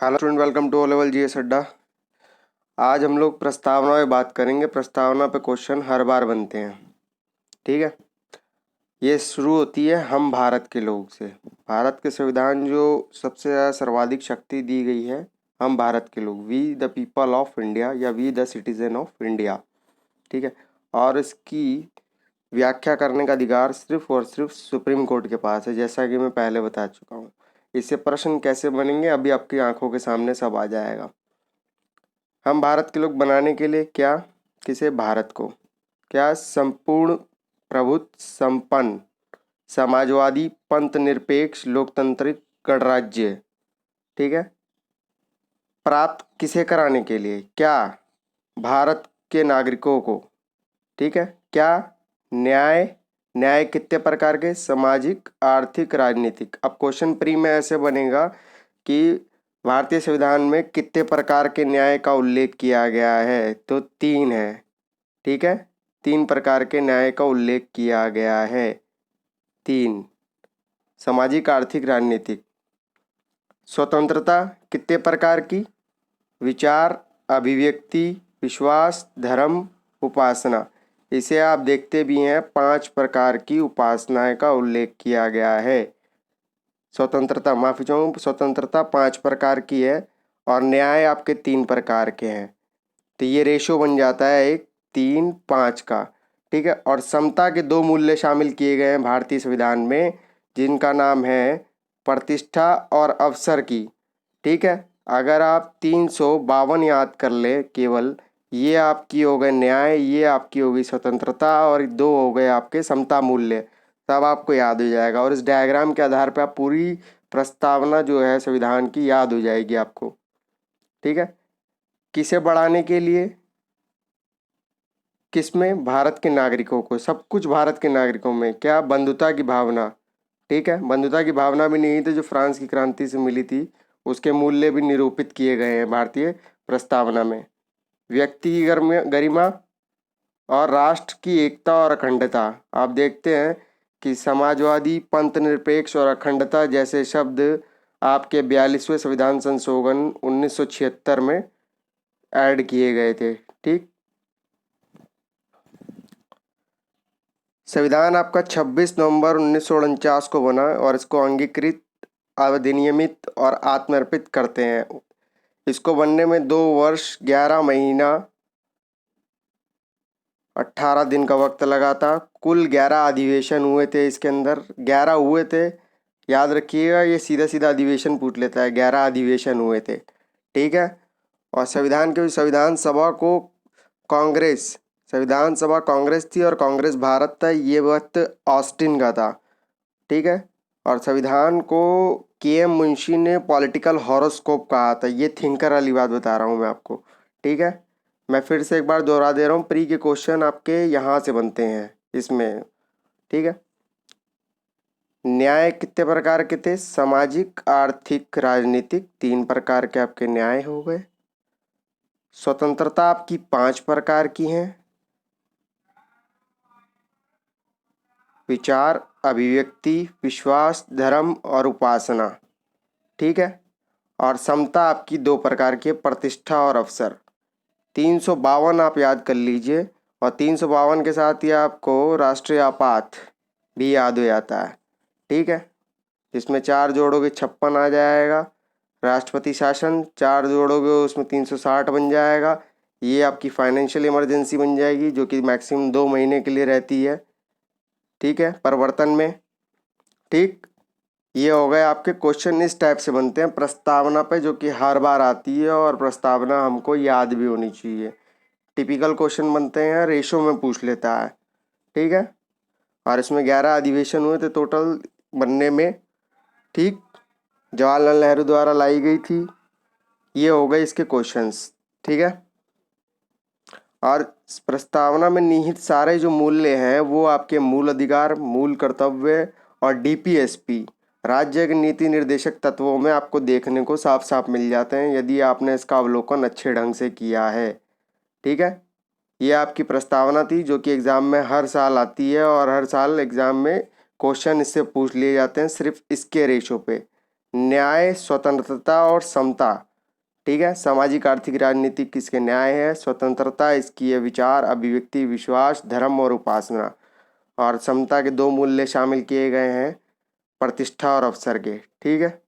Hello student, welcome to O level GS Adda. आज हम लोग प्रस्तावना पे बात करेंगे। प्रस्तावना पे क्वेश्चन हर बार बनते हैं, ठीक है। ये शुरू होती है हम भारत के लोग से। भारत के संविधान जो सबसे ज़्यादा सर्वाधिक शक्ति दी गई है, हम भारत के लोग, we the people of India या we the citizen of India, ठीक है। और इसकी व्याख्या करने का अधिकार सिर्फ और सिर्फ सुप्रीम कोर्ट के पास है, जैसा कि मैं पहले बता चुका हूँ। इससे प्रश्न कैसे बनेंगे अभी आपकी आंखों के सामने सब आ जाएगा। हम भारत के लोग बनाने के लिए क्या, किसे, भारत को क्या, संपूर्ण प्रभुत्व संपन्न समाजवादी पंथ निरपेक्ष लोकतांत्रिक गणराज्य, ठीक है, प्राप्त किसे कराने के लिए, क्या, भारत के नागरिकों को, ठीक है। क्या, न्याय, न्याय कितने प्रकार के, सामाजिक आर्थिक राजनीतिक। अब क्वेश्चन प्री में ऐसे बनेगा कि भारतीय संविधान में कितने प्रकार के न्याय का उल्लेख किया गया है, तो 3 है, ठीक है। 3 प्रकार के न्याय का उल्लेख किया गया है, 3। सामाजिक आर्थिक राजनीतिक। स्वतंत्रता कितने प्रकार की, विचार, अभिव्यक्ति, विश्वास, धर्म, उपासना। इसे आप देखते भी हैं 5 प्रकार की उपासनाएं का उल्लेख किया गया है। स्वतंत्रता, माफी चाहूँ, स्वतंत्रता 5 प्रकार की है और न्याय आपके 3 प्रकार के हैं। तो ये रेशो बन जाता है एक 3-5 का, ठीक है। और समता के 2 मूल्य शामिल किए गए हैं भारतीय संविधान में, जिनका नाम है प्रतिष्ठा और अवसर की, ठीक है। अगर आप 352 याद कर ले केवल, ये आपकी हो गए न्याय, ये आपकी हो गई स्वतंत्रता और 2 हो गए आपके समता मूल्य, तब आपको याद हो जाएगा। और इस डायग्राम के आधार पर आप पूरी प्रस्तावना जो है संविधान की याद हो जाएगी आपको, ठीक है। किसे बढ़ाने के लिए, किसमें, भारत के नागरिकों को, सब कुछ भारत के नागरिकों में। क्या, बंधुता की भावना, ठीक है। बंधुता की भावना भी नहीं थी जो फ्रांस की क्रांति से मिली थी, उसके मूल्य भी निरूपित किए गए हैं भारतीय प्रस्तावना में। व्यक्ति की गरिमा और राष्ट्र की एकता और अखंडता। आप देखते हैं कि समाजवादी पंथ निरपेक्ष और अखंडता जैसे शब्द आपके 42वें संविधान संशोधन 1976 में ऐड किए गए थे, ठीक। संविधान आपका 26 नवंबर 1949 को बना और इसको अंगीकृत, अधिनियमित और आत्मर्पित करते हैं। इसको बनने में 2 वर्ष 11 महीना 18 दिन का वक्त लगा था। कुल 11 अधिवेशन हुए थे, इसके अंदर 11 हुए थे। याद रखिएगा, ये सीधा सीधा अधिवेशन पूछ लेता है, 11 अधिवेशन हुए थे, ठीक है। और संविधान सभा को कांग्रेस, संविधान सभा कांग्रेस थी और कांग्रेस भारत था, ये वक्त ऑस्टिन का था, ठीक है। और संविधान को के एम मुंशी ने पॉलिटिकल हॉरोस्कोप कहा था। ये थिंकर वाली बात बता रहा हूँ मैं आपको, ठीक है। मैं फिर से एक बार दोहरा दे रहा हूँ, प्री के क्वेश्चन आपके यहाँ से बनते हैं इसमें, ठीक है। न्याय कितने प्रकार के थे, सामाजिक आर्थिक राजनीतिक 3 प्रकार के आपके न्याय हो गए। स्वतंत्रता आपकी 5 प्रकार की हैं, विचार, अभिव्यक्ति, विश्वास, धर्म और उपासना, ठीक है। और समता आपकी 2 प्रकार की, प्रतिष्ठा और अवसर। 352 आप याद कर लीजिए और 352 के साथ ही आपको राष्ट्रीय आपात भी याद हो जाता है, ठीक है। जिसमें 4 जोड़ोगे 56 आ जाएगा। राष्ट्रपति शासन 4 जोड़ोगे उसमें 360 बन जाएगा। ये आपकी फाइनेंशियल इमरजेंसी बन जाएगी जो कि मैक्सिमम 2 महीने के लिए रहती है, ठीक है, परिवर्तन में, ठीक। ये हो गए आपके क्वेश्चन, इस टाइप से बनते हैं प्रस्तावना पे, जो कि हर बार आती है और प्रस्तावना हमको याद भी होनी चाहिए। टिपिकल क्वेश्चन बनते हैं, रेशो में पूछ लेता है, ठीक है। और इसमें 11 अधिवेशन हुए थे टोटल बनने में, ठीक। जवाहरलाल नेहरू द्वारा लाई गई थी। ये हो गए इसके क्वेश्चंस, ठीक है। और प्रस्तावना में निहित सारे जो मूल्य हैं वो आपके मूल अधिकार, मूल कर्तव्य और डीपीएसपी राज्य के नीति निर्देशक तत्वों में आपको देखने को साफ साफ मिल जाते हैं, यदि आपने इसका अवलोकन अच्छे ढंग से किया है, ठीक है। ये आपकी प्रस्तावना थी जो कि एग्ज़ाम में हर साल आती है और हर साल एग्ज़ाम में क्वेश्चन इससे पूछ लिए जाते हैं, सिर्फ इसके रेशो पे। न्याय, स्वतंत्रता और समता ठीक है। सामाजिक आर्थिक राजनीतिक किसके न्याय है। स्वतंत्रता इसकी है विचार अभिव्यक्ति विश्वास धर्म और उपासना। और समता के दो मूल्य शामिल किए गए हैं प्रतिष्ठा और अवसर के। ठीक है।